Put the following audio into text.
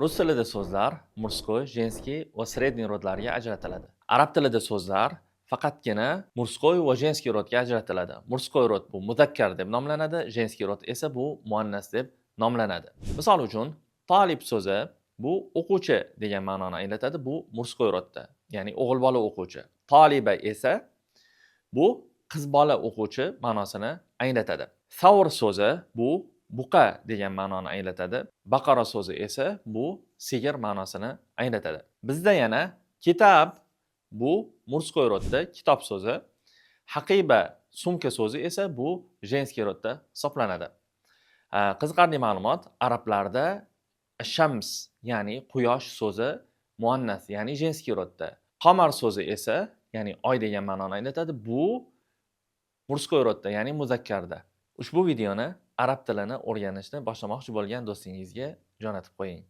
Rus tilida so'zlar murskoy, jenskiy va sredniy rodlarga ajratiladi. Arab tilida so'zlar faqatgina murskoy va jenskiy rodga ajratiladi. Murskoy rod bu muzakkar deb nomlanadi, jenskiy rod esa bu muannas deb nomlanadi. Misol uchun, talib so'zi bu o'quvchi degan ma'noni anglatadi. Bu murskoy rodda, ya'ni o'g'il bola o'quvchi. Taliba esa bu qiz bola o'quvchi ma'nosini anglatadi. Savr so'zi bu buqa degan ma'noni anglatadi. Baqara so'zi esa bu sigir ma'nosini anglatadi. Bizda yana kitab bu murskoy rodda kitob so'zi. Haqiba sumka so'zi esa bu jenskiy rodda hisoblanadi. Qiziqarli ma'lumot, arablarda shams ya'ni quyosh so'zi muannas ya'ni jenskiy rodda. Qamar so'zi esa ya'ni oy degan ma'noni anglatadi. Bu murskoy rodda ya'ni muzakkarda. Ushbu videoni arab tilini o'rganishni boshlamoqchi bo'lgan do'stingizga jo'natib qo'ying.